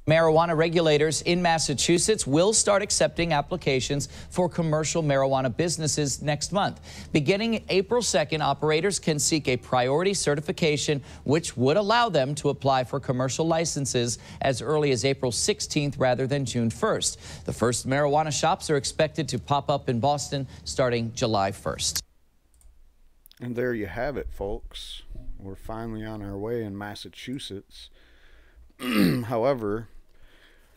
Marijuana regulators in Massachusetts will start accepting applications for commercial marijuana businesses next month. Beginning April 2nd, operators can seek a priority certification, which would allow them to apply for commercial licenses as early as April 16th rather than June 1st. The first marijuana shops are expected to pop up in Boston starting July 1st. And there you have it, folks. We're finally on our way in Massachusetts. However,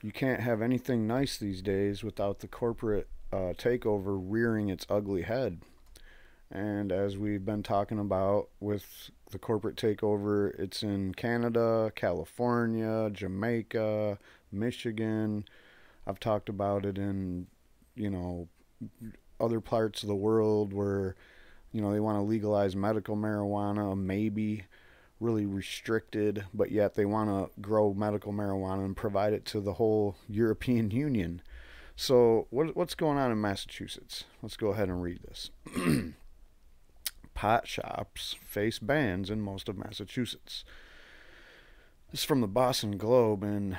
you can't have anything nice these days without the corporate takeover rearing its ugly head. And as we've been talking about with the corporate takeover, it's in Canada, California, Jamaica, Michigan. I've talked about it in, other parts of the world where, they want to legalize medical marijuana, maybe really restricted, but yet they want to grow medical marijuana and provide it to the whole European Union. So what's going on in Massachusetts? Let's go ahead and read this. Pot shops face bans in most of Massachusetts. This is from the Boston Globe and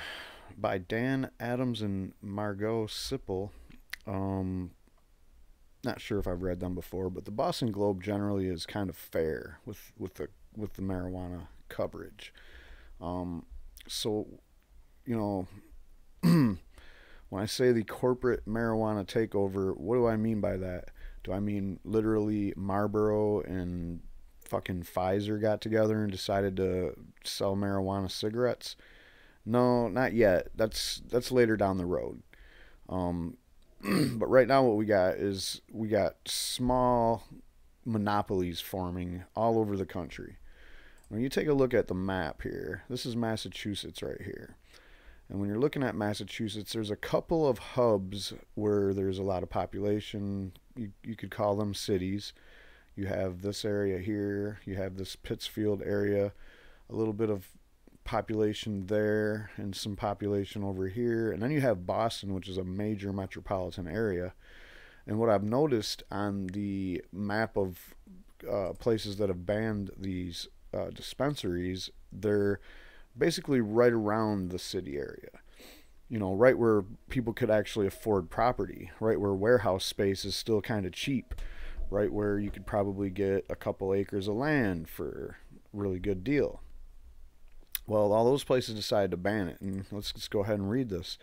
by Dan Adams and Margot Sipple. Not sure if I've read them before, but the Boston Globe generally is kind of fair with the marijuana coverage. So, when I say the corporate marijuana takeover, what do I mean by that? Do I mean literally Marlboro and fucking Pfizer got together and decided to sell marijuana cigarettes? No, not yet. That's later down the road. But right now what we got is we got small monopolies forming all over the country. When you take a look at the map here, this is Massachusetts right here. And when you're looking at Massachusetts, there's a couple of hubs where there's a lot of population. You could call them cities. You have this area here. You have this Pittsfield area. A little bit of population there and some population over here. And then you have Boston, which is a major metropolitan area. And what I've noticed on the map of places that have banned these dispensaries, they're basically right around the city area. Right where people could actually afford property, right where warehouse space is still kind of cheap, right where you could probably get a couple acres of land for a really good deal. Well, all those places decided to ban it, and let's just go ahead and read this.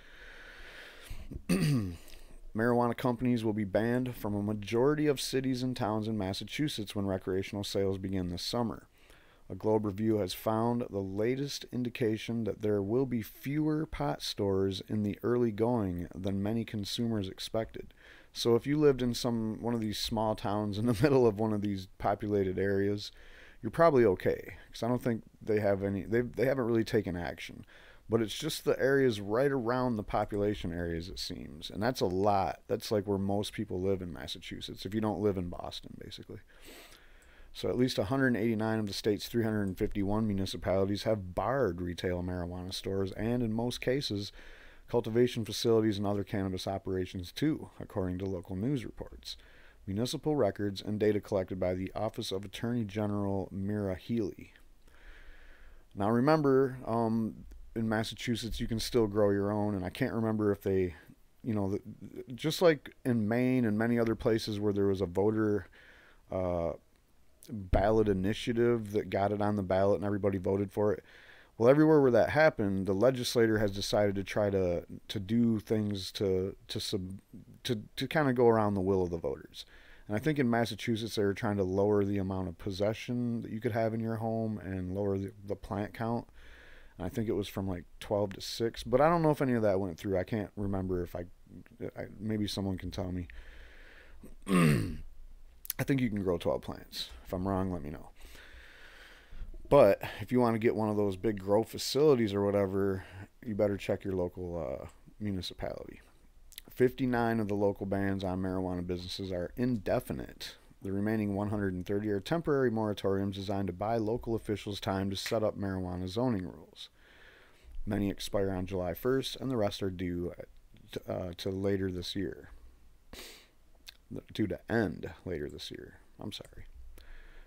Marijuana companies will be banned from a majority of cities and towns in Massachusetts when recreational sales begin this summer. A Globe review has found the latest indication that there will be fewer pot stores in the early going than many consumers expected. So if you lived in one of these small towns in the middle of one of these populated areas, you're probably okay, because I don't think they haven't really taken action. But it's just the areas right around the population areas, it seems. And that's a lot. That's like where most people live in Massachusetts, if you don't live in Boston, basically. So at least 189 of the state's 351 municipalities have barred retail marijuana stores and, in most cases, cultivation facilities and other cannabis operations too, according to local news reports. Municipal records and data collected by the Office of Attorney General Mira Healy. Now remember, in Massachusetts you can still grow your own, and I can't remember if they, just like in Maine and many other places where there was a voter ballot initiative that got it on the ballot and everybody voted for it. Well, everywhere where that happened, the legislator has decided to try to do things to kind of go around the will of the voters. And I think in Massachusetts they were trying to lower the amount of possession that you could have in your home and lower the plant count. And I think it was from like 12 to 6, but I don't know if any of that went through. I can't remember if maybe someone can tell me. I think you can grow 12 plants. If I'm wrong, let me know. But if you want to get one of those big grow facilities or whatever, you better check your local municipality. 59 of the local bans on marijuana businesses are indefinite. The remaining 130 are temporary moratoriums designed to buy local officials time to set up marijuana zoning rules. Many expire on July 1st, and the rest are due to later this year. Due to end later this year. I'm sorry.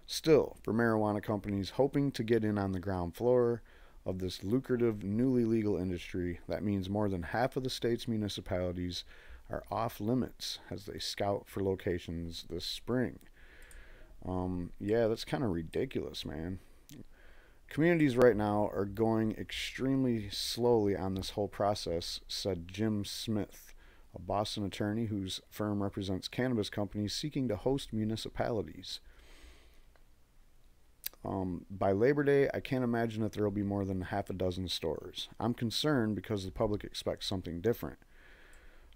Still, for marijuana companies hoping to get in on the ground floor of this lucrative, newly legal industry. That means more than half of the state's municipalities are off limits as they scout for locations this spring. Yeah, that's kind of ridiculous, man. Communities right now are going extremely slowly on this whole process, said Jim Smith, a Boston attorney whose firm represents cannabis companies seeking to host municipalities. By Labor Day, I can't imagine that there will be more than half a dozen stores. I'm concerned because the public expects something different.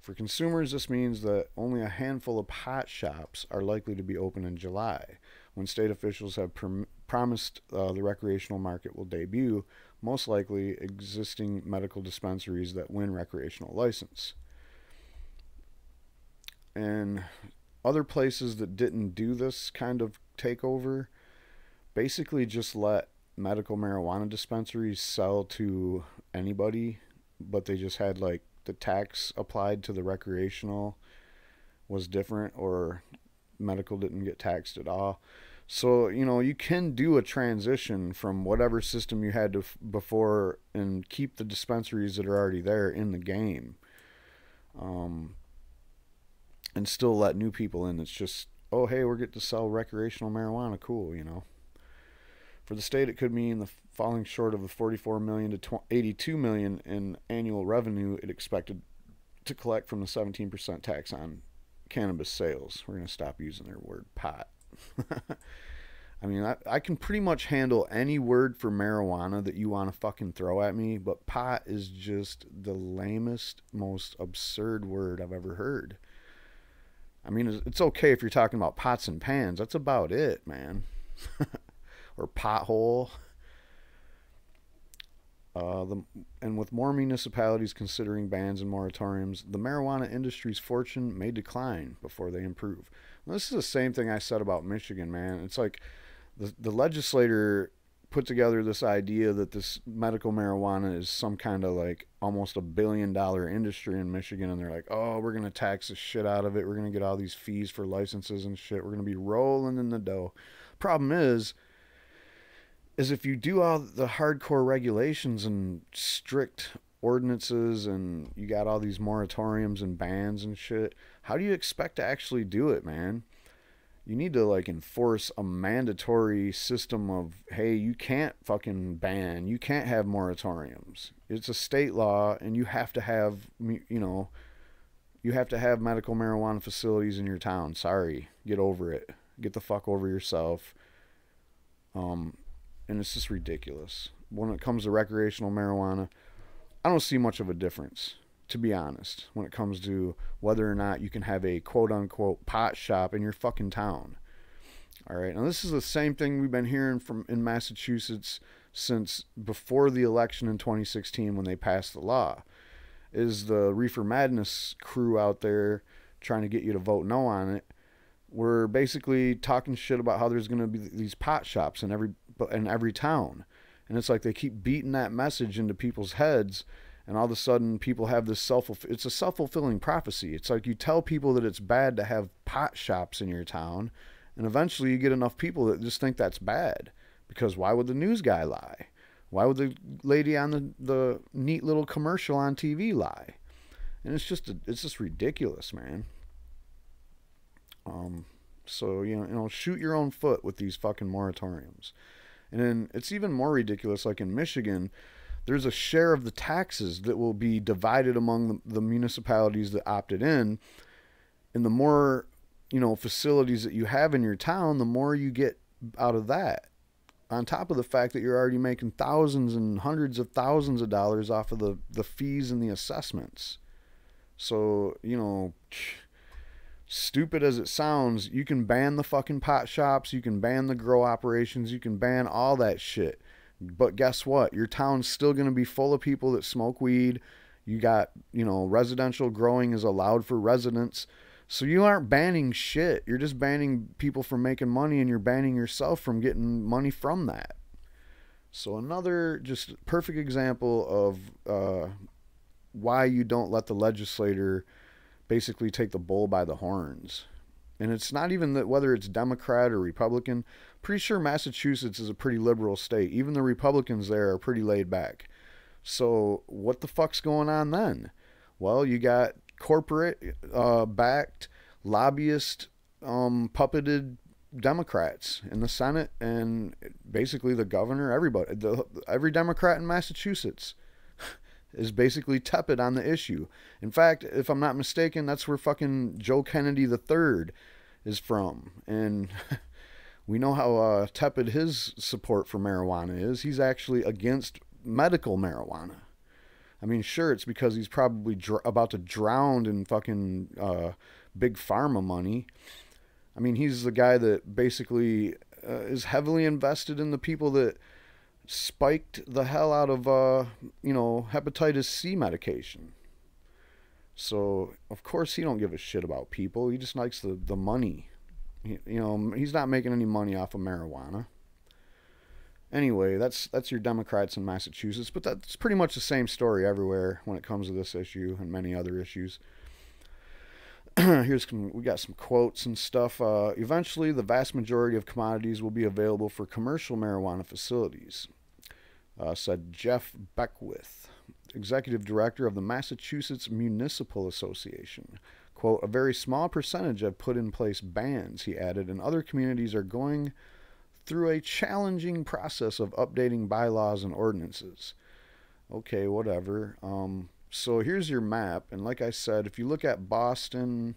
For consumers, this means that only a handful of pot shops are likely to be open in July, when state officials have promised the recreational market will debut, most likely existing medical dispensaries that win recreational license. And other places that didn't do this kind of takeover basically just let medical marijuana dispensaries sell to anybody, but they just had like the tax applied to the recreational was different, or medical didn't get taxed at all. So, you know, you can do a transition from whatever system you had to before and keep the dispensaries that are already there in the game, and still let new people in. It's just, oh, hey, we're getting to sell recreational marijuana. Cool, you know. For the state, it could mean the falling short of the $44 million to $82 million in annual revenue it expected to collect from the 17% tax on cannabis sales. We're going to stop using their word pot. I mean, I can pretty much handle any word for marijuana that you want to fucking throw at me, but pot is just the lamest, most absurd word I've ever heard. I mean, it's okay if you're talking about pots and pans. That's about it, man. Or pothole. And with more municipalities considering bans and moratoriums, the marijuana industry's fortune may decline before they improve. Now, this is the same thing I said about Michigan, man. It's like the legislator put together this idea that this medical marijuana is some kind of like almost $1 billion industry in Michigan, and they're like, oh, we're going to tax the shit out of it. We're going to get all these fees for licenses and shit. We're going to be rolling in the dough. Problem is if you do all the hardcore regulations and strict ordinances and you got all these moratoriums and bans and shit, how do you expect to actually do it, man? You need to like enforce a mandatory system of, hey, you can't fucking ban, you can't have moratoriums. It's a state law, and you have to have, you know, you have to have medical marijuana facilities in your town. Sorry, get over it. Get the fuck over yourself. And it's just ridiculous. When it comes to recreational marijuana, I don't see much of a difference, to be honest, when it comes to whether or not you can have a quote-unquote pot shop in your fucking town. All right, now this is the same thing we've been hearing from in Massachusetts since before the election in 2016 when they passed the law, is the Reefer Madness crew out there trying to get you to vote no on it. We're basically talking shit about how there's going to be these pot shops in every town. And it's like they keep beating that message into people's heads, and all of a sudden people have this it's a self-fulfilling prophecy. It's like you tell people that it's bad to have pot shops in your town, and eventually you get enough people that just think that's bad. Because why would the news guy lie? Why would the lady on the neat little commercial on TV lie? And it's just ridiculous, man. So, you know, shoot your own foot with these fucking moratoriums. And then it's even more ridiculous, like in Michigan, there's a share of the taxes that will be divided among the municipalities that opted in. And the more, you know, facilities that you have in your town, the more you get out of that. On top of the fact that you're already making thousands and hundreds of thousands of dollars off of the fees and the assessments. So, you know, stupid as it sounds, you can ban the fucking pot shops, you can ban the grow operations, you can ban all that shit. But guess what? Your town's still going to be full of people that smoke weed. You got, you know, residential growing is allowed for residents. So you aren't banning shit. You're just banning people from making money, and you're banning yourself from getting money from that. So another just perfect example of why you don't let the legislator basically take the bull by the horns And it's not even that whether it's Democrat or Republican. Pretty sure Massachusetts is a pretty liberal state. Even the Republicans there are pretty laid back. So what the fuck's going on then? Well, you got corporate backed lobbyist puppeted Democrats in the Senate, and basically the governor, everybody, every Democrat in Massachusetts is basically tepid on the issue. In fact, if I'm not mistaken, that's where fucking Joe Kennedy III is from. And we know how tepid his support for marijuana is. He's actually against medical marijuana. I mean, sure, it's because he's probably about to drown in fucking big pharma money. I mean, he's the guy that basically is heavily invested in the people that spiked the hell out of, hepatitis C medication. So, of course, he don't give a shit about people. He just likes the money. He's not making any money off of marijuana. Anyway, that's your Democrats in Massachusetts, but that's pretty much the same story everywhere when it comes to this issue and many other issues. We got some quotes and stuff. Eventually, the vast majority of commodities will be available for commercial marijuana facilities, said Jeff Beckwith, executive director of the Massachusetts Municipal Association. Quote, a very small percentage have put in place bans, he added, and other communities are going through a challenging process of updating bylaws and ordinances. Okay, whatever. So here's your map, and like I said, if you look at Boston,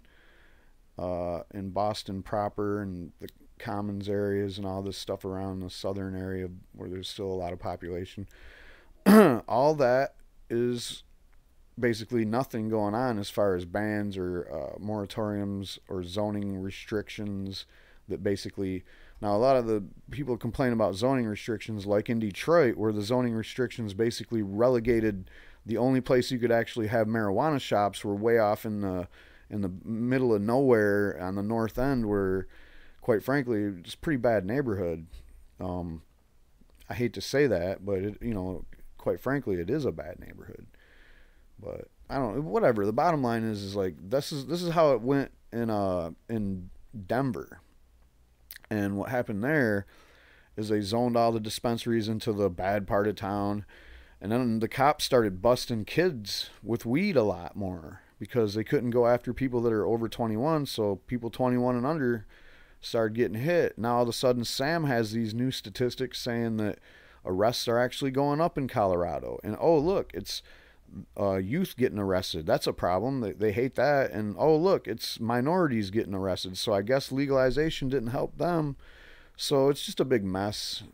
in Boston proper, and the Commons areas and all this stuff around the southern area where there's still a lot of population, all that is basically nothing going on as far as bans or moratoriums or zoning restrictions that basically... Now, a lot of the people complain about zoning restrictions, like in Detroit, where the zoning restrictions basically relegated the only place you could actually have marijuana shops were way off in the middle of nowhere on the north end, where, quite frankly, it's a pretty bad neighborhood. I hate to say that, but quite frankly, it is a bad neighborhood. But I don't know, whatever. The bottom line is like this is how it went in Denver. And what happened there is they zoned all the dispensaries into the bad part of town. And then the cops started busting kids with weed a lot more because they couldn't go after people that are over 21. So people 21 and under started getting hit. Now all of a sudden Sam has these new statistics saying that arrests are actually going up in Colorado. And oh, look, it's youth getting arrested. That's a problem. They hate that. And oh, look, it's minorities getting arrested. So I guess legalization didn't help them. So it's just a big mess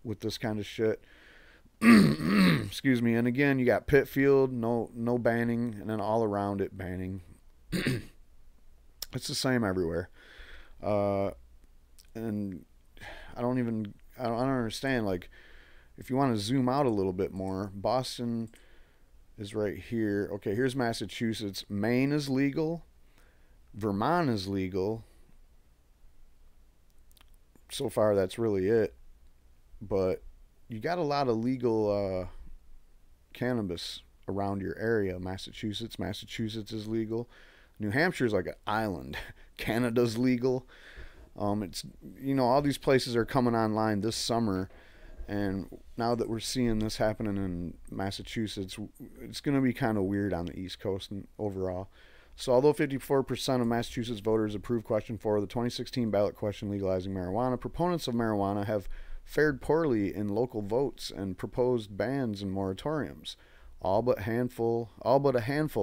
with this kind of shit. Excuse me. And again, you got Pitfield, no banning, and then all around it banning. It's the same everywhere. And I don't understand. Like, if you want to zoom out a little bit more, Boston is right here. Okay, here's Massachusetts. Maine is legal. Vermont is legal. So far, that's really it. But you got a lot of legal cannabis around your area. Massachusetts is legal. New Hampshire is like an island. Canada's legal. It's all these places are coming online this summer. And now that we're seeing this happening in Massachusetts, it's going to be kind of weird on the East Coast and overall. So although 54% of Massachusetts voters approved question 4 of the 2016 ballot question legalizing marijuana, proponents of marijuana have fared poorly in local votes and proposed bans and moratoriums. All but a handful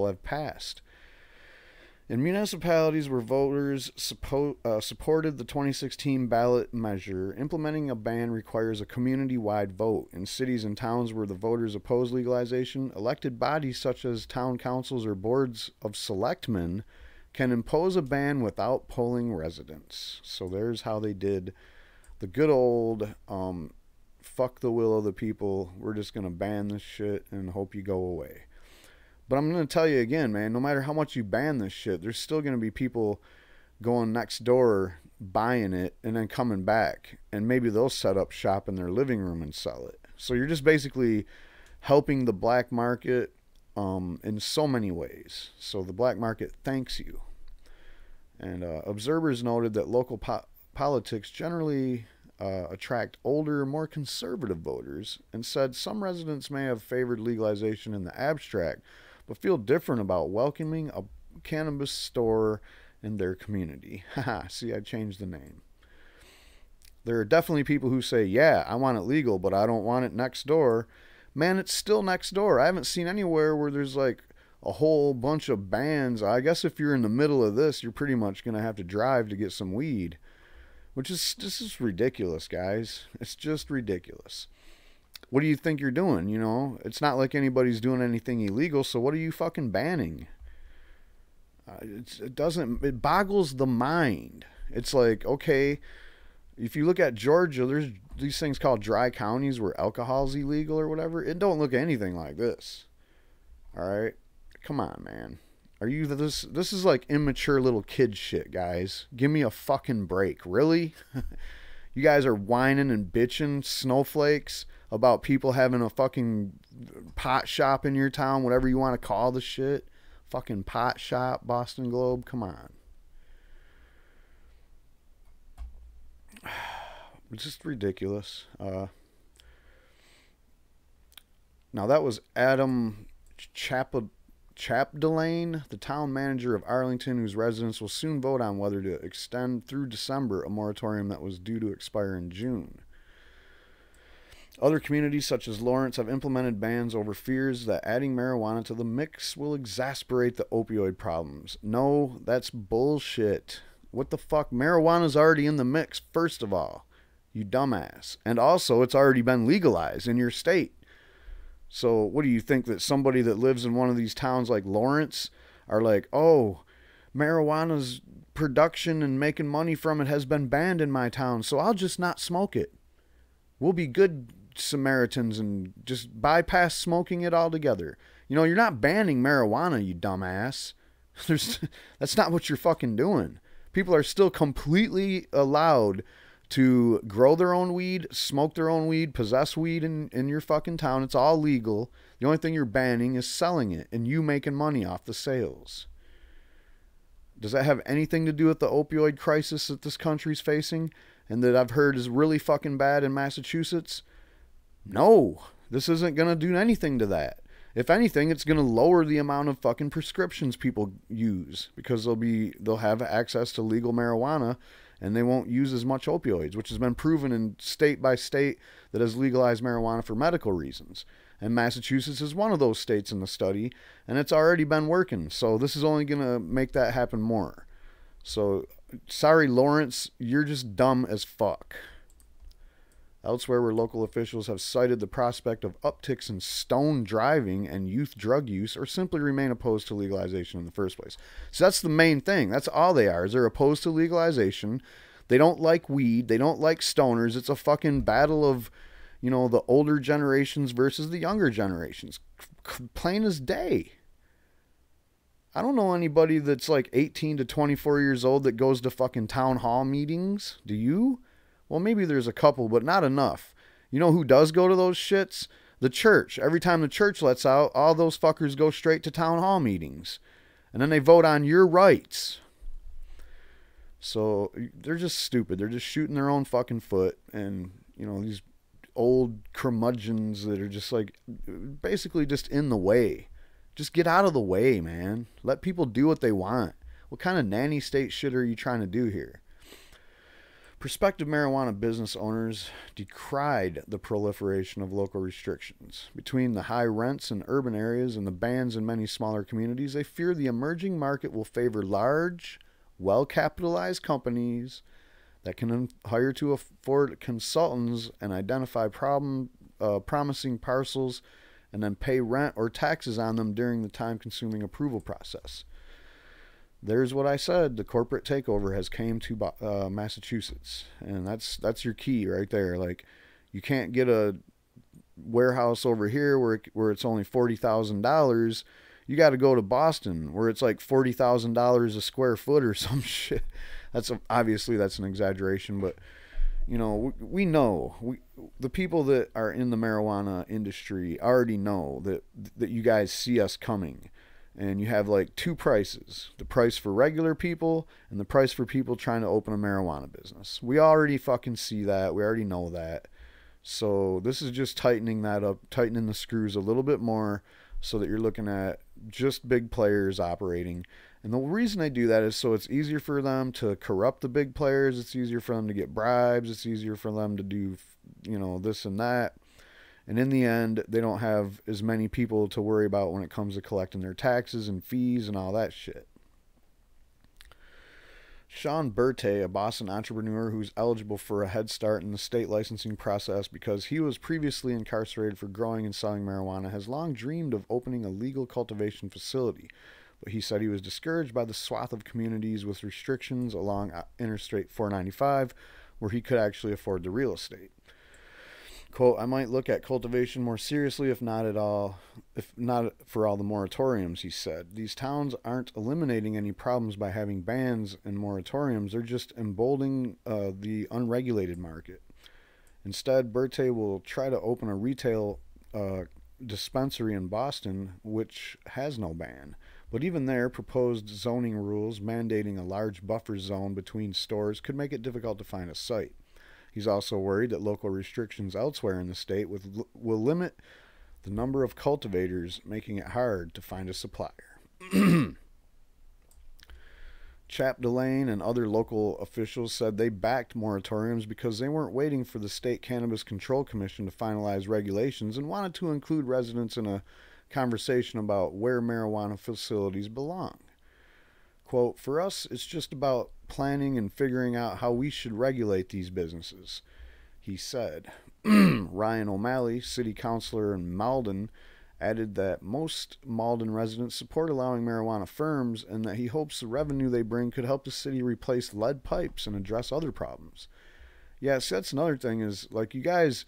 have passed. In municipalities where voters supported the 2016 ballot measure, implementing a ban requires a community-wide vote. In cities and towns where the voters oppose legalization, elected bodies such as town councils or boards of selectmen can impose a ban without polling residents. So there's how they did the good old fuck the will of the people. We're just going to ban this shit and hope you go away. But I'm going to tell you again, man, no matter how much you ban this shit, there's still going to be people going next door, buying it, and then coming back. And maybe they'll set up shop in their living room and sell it. So you're just basically helping the black market in so many ways. So the black market thanks you. And observers noted that local politics generally attract older, more conservative voters, and said some residents may have favored legalization in the abstract, but feel different about welcoming a cannabis store in their community. Haha, see, I changed the name. There are definitely people who say, yeah, I want it legal, but I don't want it next door. Man, it's still next door. I haven't seen anywhere where there's like a whole bunch of bans. I guess if you're in the middle of this, you're pretty much going to have to drive to get some weed, which is just ridiculous, guys. It's just ridiculous. What do you think you're doing? You know, it's not like anybody's doing anything illegal, so what are you fucking banning? It boggles the mind. It's like, okay, if you look at Georgia, there's these things called dry counties where alcohol's illegal or whatever. It don't look anything like this. All right? Come on, man. Are you this is like immature little kid shit, guys. Give me a fucking break. Really? You guys are whining and bitching snowflakes about people having a fucking pot shop in your town, whatever you want to call the shit. Fucking pot shop, Boston Globe. Come on. It's just ridiculous. Now that was Adam Chapdelaine, the town manager of Arlington, whose residents will soon vote on whether to extend through December a moratorium that was due to expire in June. Other communities such as Lawrence have implemented bans over fears that adding marijuana to the mix will exacerbate the opioid problems. No, that's bullshit. What the fuck? Marijuana's already in the mix, first of all. You dumbass. And also, it's already been legalized in your state. So, what do you think, that somebody that lives in one of these towns like Lawrence are like, oh, marijuana's production and making money from it has been banned in my town, so I'll just not smoke it. We'll be good Samaritans and just bypass smoking it altogether. You know, you're not banning marijuana, you dumbass. That's not what you're fucking doing. People are still completely allowed to grow their own weed, smoke their own weed, possess weed in your fucking town. It's all legal. The only thing you're banning is selling it and you making money off the sales. Does that have anything to do with the opioid crisis that this country's facing and that I've heard is really fucking bad in Massachusetts? No, this isn't going to do anything to that. If anything, it's going to lower the amount of fucking prescriptions people use because they'll have access to legal marijuana and they won't use as much opioids, which has been proven in state by state that has legalized marijuana for medical reasons. And Massachusetts is one of those states in the study, and it's already been working. So this is only going to make that happen more. So, sorry, Lawrence, you're just dumb as fuck. Elsewhere, where local officials have cited the prospect of upticks in stone driving and youth drug use, or simply remain opposed to legalization in the first place. So that's the main thing. That's all they are, is they're opposed to legalization. They don't like weed. They don't like stoners. It's a fucking battle of, you know, the older generations versus the younger generations. Plain as day. I don't know anybody that's like 18 to 24 years old that goes to fucking town hall meetings. Do you? Well, maybe there's a couple, but not enough. You know who does go to those shits? The church. Every time the church lets out, all those fuckers go straight to town hall meetings. And then they vote on your rights. So they're just stupid. They're just shooting their own fucking foot. And, you know, these old curmudgeons that are just like basically just in the way. Just get out of the way, man. Let people do what they want. What kind of nanny state shit are you trying to do here? Prospective marijuana business owners decried the proliferation of local restrictions. Between the high rents in urban areas and the bans in many smaller communities, they fear the emerging market will favor large, well-capitalized companies that can hire to afford consultants and identify promising parcels and then pay rent or taxes on them during the time-consuming approval process. There's what I said. The corporate takeover has came to Massachusetts, and that's your key right there. Like, you can't get a warehouse over here where it's only $40,000. You got to go to Boston where it's like $40,000 a square foot or some shit. Obviously that's an exaggeration, but you know, we know, the people that are in the marijuana industry already know that you guys see us coming. And you have like two prices: the price for regular people and the price for people trying to open a marijuana business. We already fucking see that. We already know that. So this is just tightening that up, tightening the screws a little bit more, so that you're looking at just big players operating. And the reason they do that is so it's easier for them to corrupt the big players. It's easier for them to get bribes. It's easier for them to do, this and that. And in the end, they don't have as many people to worry about when it comes to collecting their taxes and fees and all that shit. Sean Berthe, a Boston entrepreneur who's eligible for a head start in the state licensing process because he was previously incarcerated for growing and selling marijuana, has long dreamed of opening a legal cultivation facility. But he said he was discouraged by the swath of communities with restrictions along Interstate 495 where he could actually afford the real estate. Quote, I might look at cultivation more seriously if not for all the moratoriums, he said. These towns aren't eliminating any problems by having bans and moratoriums. They're just emboldening the unregulated market. Instead, Berthe will try to open a retail dispensary in Boston, which has no ban. But even there, proposed zoning rules mandating a large buffer zone between stores could make it difficult to find a site. He's also worried that local restrictions elsewhere in the state will limit the number of cultivators, making it hard to find a supplier. Chap Delane and other local officials said they backed moratoriums because they weren't waiting for the State Cannabis Control Commission to finalize regulations and wanted to include residents in a conversation about where marijuana facilities belong. Quote, for us, it's just about planning and figuring out how we should regulate these businesses, he said. Ryan O'Malley, city councilor in Malden, added that most Malden residents support allowing marijuana firms and that he hopes the revenue they bring could help the city replace lead pipes and address other problems. Yes, that's another thing is, like, you guys,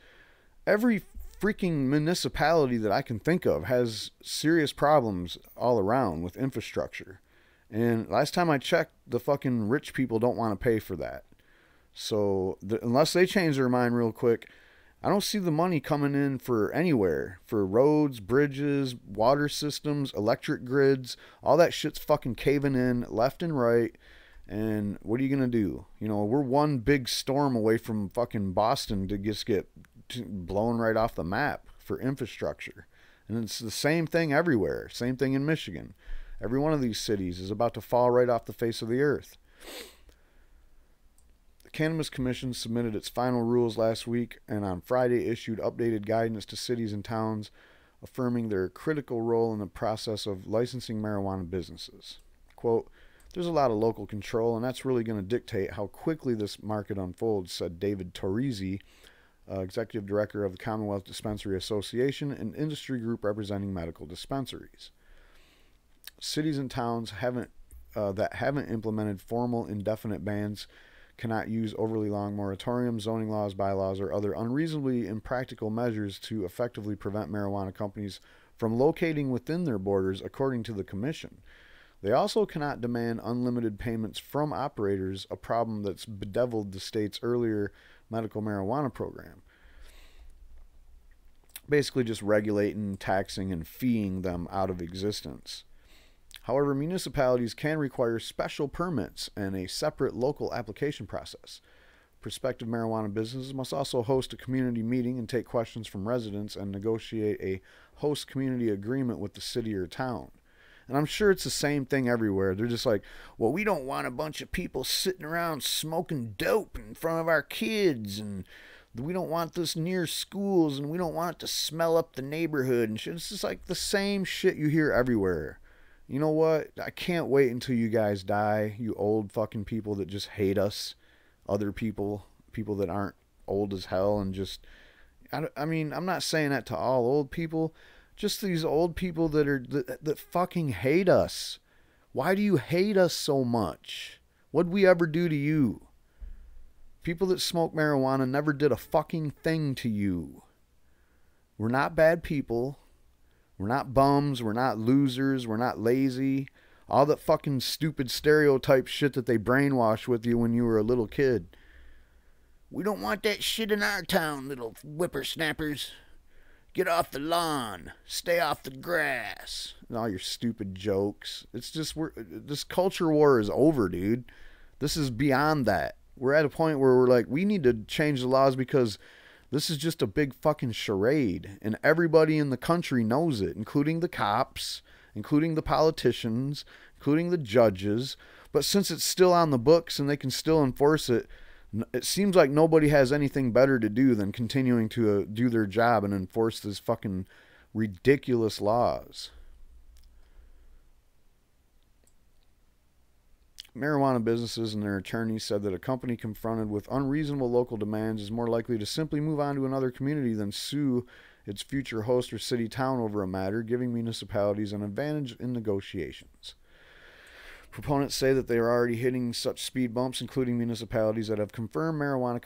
every freaking municipality that I can think of has serious problems all around with infrastructure. And last time I checked, the fucking rich people don't want to pay for that. So unless they change their mind real quick, I don't see the money coming in for anywhere. For roads, bridges, water systems, electric grids. All that shit's fucking caving in left and right. And what are you going to do? We're one big storm away from fucking Boston to just get blown right off the map for infrastructure. And it's the same thing everywhere. Same thing in Michigan. Every one of these cities is about to fall right off the face of the earth. The Cannabis Commission submitted its final rules last week and on Friday issued updated guidance to cities and towns affirming their critical role in the process of licensing marijuana businesses. Quote, there's a lot of local control and that's really going to dictate how quickly this market unfolds, said David Torrisi, Executive Director of the Commonwealth Dispensary Association, an industry group representing medical dispensaries. Cities and towns that haven't implemented formal indefinite bans cannot use overly long moratoriums, zoning laws, bylaws, or other unreasonably impractical measures to effectively prevent marijuana companies from locating within their borders, according to the Commission. They also cannot demand unlimited payments from operators, a problem that's bedeviled the state's earlier medical marijuana program. Basically just regulating, taxing, and feeing them out of existence. However, municipalities can require special permits and a separate local application process. Prospective marijuana businesses must also host a community meeting and take questions from residents and negotiate a host community agreement with the city or town. And I'm sure it's the same thing everywhere. They're just like, well, we don't want a bunch of people sitting around smoking dope in front of our kids, and we don't want this near schools, and we don't want it to smell up the neighborhood and shit. It's just like the same shit you hear everywhere. You know what? I can't wait until you guys die, you old fucking people that just hate us. Other people that aren't old as hell and just... I mean, I'm not saying that to all old people. Just these old people that fucking hate us. Why do you hate us so much? What'd we ever do to you? People that smoke marijuana never did a fucking thing to you. We're not bad people. We're not bums. We're not losers. We're not lazy. All that fucking stupid stereotype shit that they brainwashed with you when you were a little kid. We don't want that shit in our town, little whippersnappers. Get off the lawn. Stay off the grass. And all your stupid jokes. It's just, this culture war is over, dude. This is beyond that. We're at a point where we're like, we need to change the laws because this is just a big fucking charade. And everybody in the country knows it, including the cops, including the politicians, including the judges. But since it's still on the books and they can still enforce it, it seems like nobody has anything better to do than continuing to do their job and enforce these fucking ridiculous laws. Marijuana businesses and their attorneys said that a company confronted with unreasonable local demands is more likely to simply move on to another community than sue its future host or city town over a matter, giving municipalities an advantage in negotiations. Proponents say that they are already hitting such speed bumps, including municipalities that have confined marijuana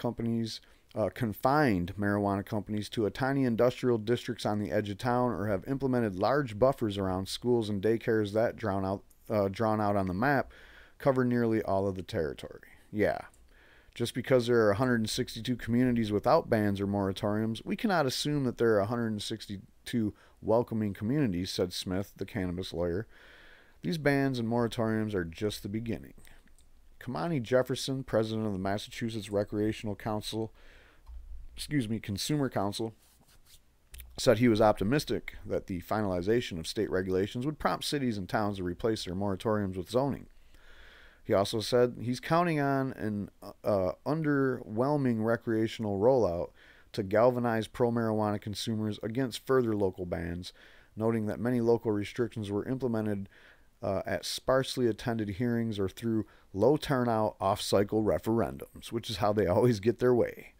companies to a tiny industrial districts on the edge of town, or have implemented large buffers around schools and daycares that, drawn out on the map, cover nearly all of the territory. Yeah. Just because there are 162 communities without bans or moratoriums, we cannot assume that there are 162 welcoming communities, said Smith, the cannabis lawyer. These bans and moratoriums are just the beginning. Kamani Jefferson, president of the Massachusetts Consumer Council, said he was optimistic that the finalization of state regulations would prompt cities and towns to replace their moratoriums with zoning. He also said he's counting on an underwhelming recreational rollout to galvanize pro-marijuana consumers against further local bans, noting that many local restrictions were implemented at sparsely attended hearings or through low turnout off-cycle referendums, which is how they always get their way.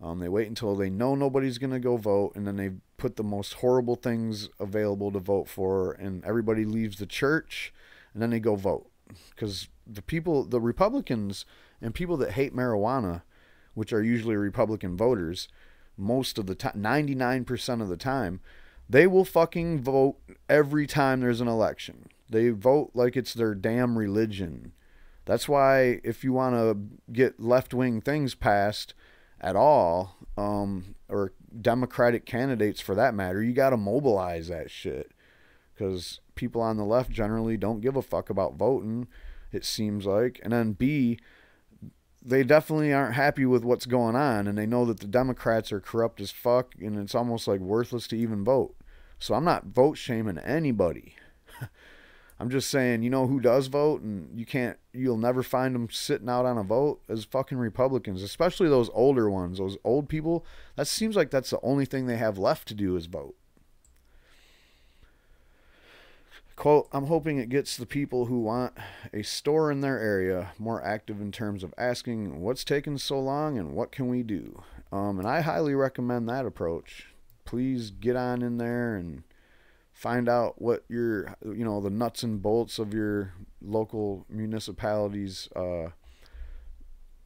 They wait until they know nobody's going to go vote, and then they put the most horrible things available to vote for, and everybody leaves the church, and then they go vote. Because the Republicans and people that hate marijuana, which are usually Republican voters, most of the time, 99% of the time, they will fucking vote every time there's an election. They vote like it's their damn religion. That's why if you want to get left-wing things passed at all, or Democratic candidates for that matter, you got to mobilize that shit. Because people on the left generally don't give a fuck about voting, it seems like. And then B, they definitely aren't happy with what's going on, and they know that the Democrats are corrupt as fuck, and it's almost like worthless to even vote. So I'm not vote shaming anybody. I'm just saying, you know who does vote, and you'll never find them sitting out on a vote as fucking Republicans, especially those older ones, those old people. That seems like that's the only thing they have left to do is vote. Quote, I'm hoping it gets the people who want a store in their area more active in terms of asking what's taking so long and what can we do. And I highly recommend that approach. Please get on in there and find out what the nuts and bolts of your local municipality's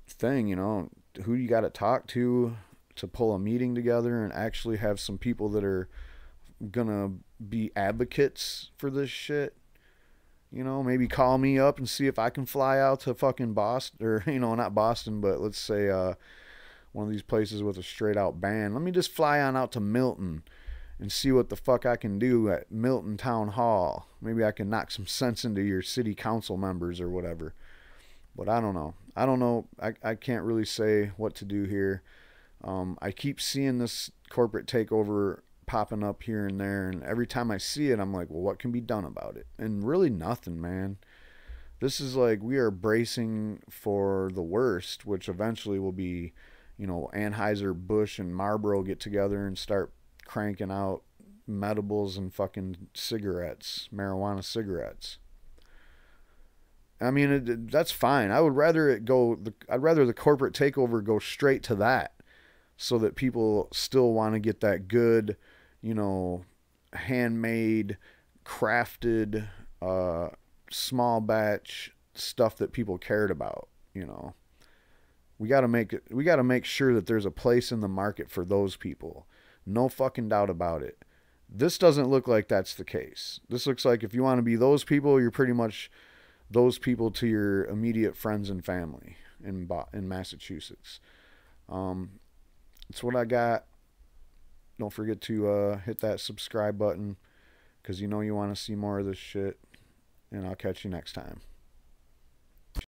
thing, who you got to talk to pull a meeting together and actually have some people that are gonna be advocates for this shit. Maybe call me up and see if I can fly out to fucking Boston, or not Boston, but let's say one of these places with a straight out ban. Let me just fly on out to Milton and see what the fuck I can do at Milton Town Hall. Maybe I can knock some sense into your city council members or whatever. But I don't know. I can't really say what to do here. I keep seeing this corporate takeover popping up here and there, and every time I see it, I'm like, well, what can be done about it? And really nothing, man. This is like, we are bracing for the worst, which eventually will be, Anheuser-Busch and Marlboro get together and start cranking out medibles and fucking cigarettes, marijuana cigarettes. I mean, that's fine. I'd rather the corporate takeover go straight to that, so that people still want to get that good, handmade, crafted, small batch stuff that people cared about. We got to make sure that there's a place in the market for those people. No fucking doubt about it. This doesn't look like that's the case. This looks like if you want to be those people, you're pretty much those people to your immediate friends and family in Massachusetts. That's what I got. Don't forget to hit that subscribe button because you know you want to see more of this shit. And I'll catch you next time.